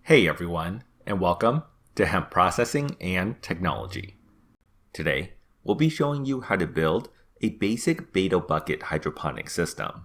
Hey everyone, and welcome to Hemp Processing and Technology. Today, we'll be showing you how to build a basic Bato Bucket hydroponic system.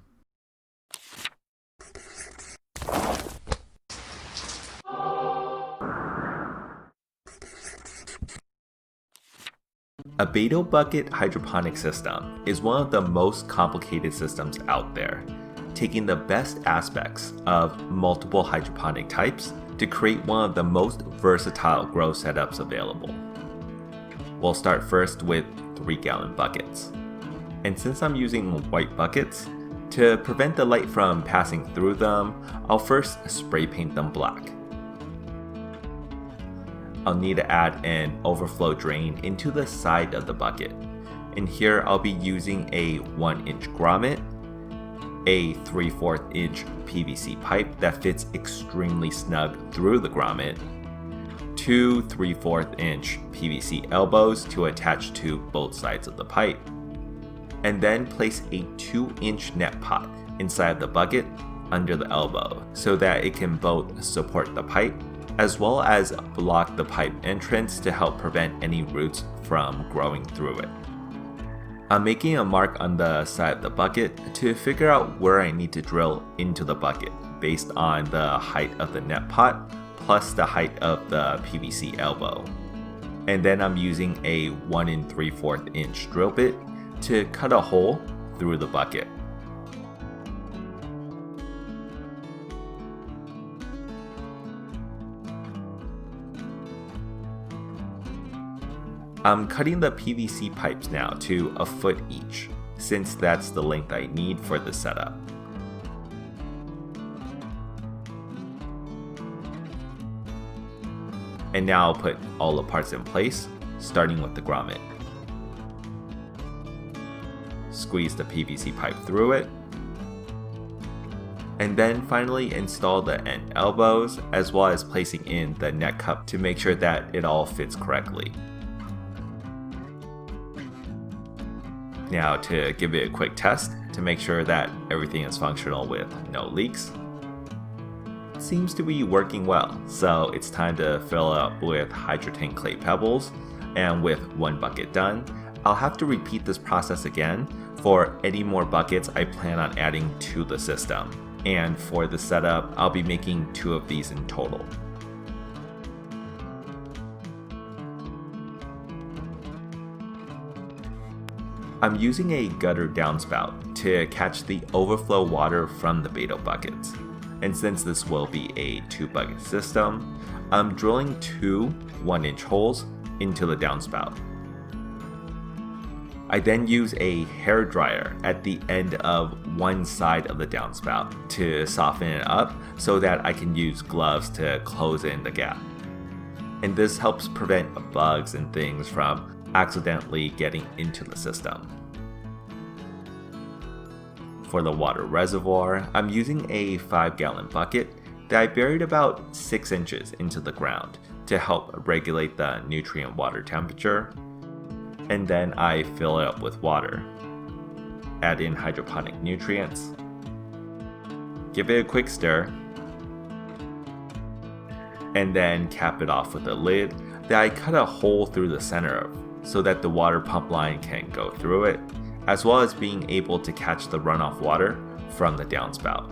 A Bato Bucket hydroponic system is one of the most complicated systems out there, taking the best aspects of multiple hydroponic types to create one of the most versatile grow setups available. We'll start first with 3-gallon buckets. And since I'm using white buckets, to prevent the light from passing through them, I'll first spray paint them black. I'll need to add an overflow drain into the side of the bucket. And here I'll be using a 1-inch grommet, a 3/4 inch PVC pipe that fits extremely snug through the grommet, 2 3/4 inch PVC elbows to attach to both sides of the pipe, and then place a 2-inch net pot inside the bucket under the elbow so that it can both support the pipe as well as block the pipe entrance to help prevent any roots from growing through it. I'm making a mark on the side of the bucket to figure out where I need to drill into the bucket based on the height of the net pot plus the height of the PVC elbow. And then I'm using a 1 3/4 inch drill bit to cut a hole through the bucket. I'm cutting the PVC pipes now to 1 foot each, since that's the length I need for the setup. And now I'll put all the parts in place, starting with the grommet. Squeeze the PVC pipe through it, and then finally install the end elbows as well as placing in the net cup to make sure that it all fits correctly. Now to give it a quick test to make sure that everything is functional with no leaks. It seems to be working well, so it's time to fill it up with Hydroponic clay pebbles, and with 1 bucket done, I'll have to repeat this process again for any more buckets I plan on adding to the system. And for the setup, I'll be making 2 of these in total. I'm using a gutter downspout to catch the overflow water from the Bato buckets. And since this will be a 2-bucket system, I'm drilling 2 1-inch holes into the downspout. I then use a hair dryer at the end of one side of the downspout to soften it up so that I can use gloves to close in the gap. And this helps prevent bugs and things from accidentally getting into the system. For the water reservoir, I'm using a 5-gallon bucket that I buried about 6 inches into the ground to help regulate the nutrient water temperature. And then I fill it up with water. Add in hydroponic nutrients. Give it a quick stir. And then cap it off with a lid that I cut a hole through the center of so that the water pump line can go through it, as well as being able to catch the runoff water from the downspout.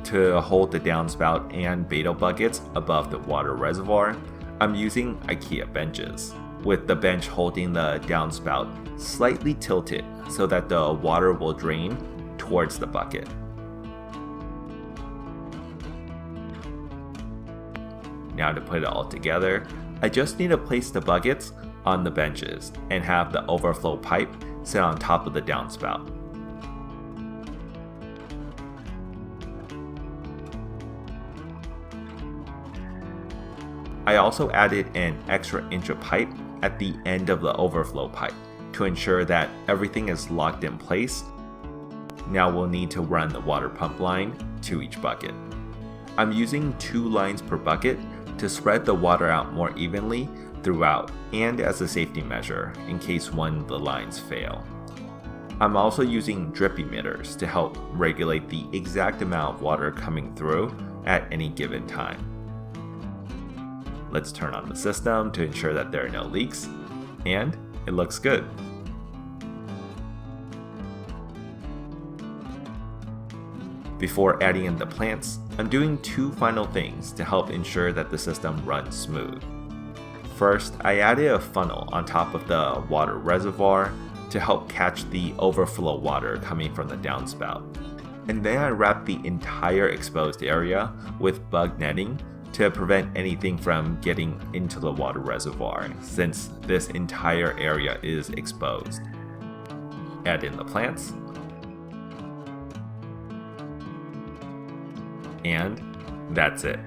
To hold the downspout and Bato buckets above the water reservoir, I'm using IKEA benches, with the bench holding the downspout slightly tilted so that the water will drain towards the bucket. Now to put it all together, I just need to place the buckets on the benches and have the overflow pipe sit on top of the downspout. I also added an extra inch of pipe at the end of the overflow pipe to ensure that everything is locked in place. Now we'll need to run the water pump line to each bucket. I'm using 2 lines per bucket to spread the water out more evenly throughout and as a safety measure in case one of the lines fail. I'm also using drip emitters to help regulate the exact amount of water coming through at any given time. Let's turn on the system to ensure that there are no leaks, and it looks good. Before adding in the plants, I'm doing two final things to help ensure that the system runs smooth. First, I added a funnel on top of the water reservoir to help catch the overflow water coming from the downspout. And then I wrapped the entire exposed area with bug netting to prevent anything from getting into the water reservoir, since this entire area is exposed. Add in the plants, and that's it.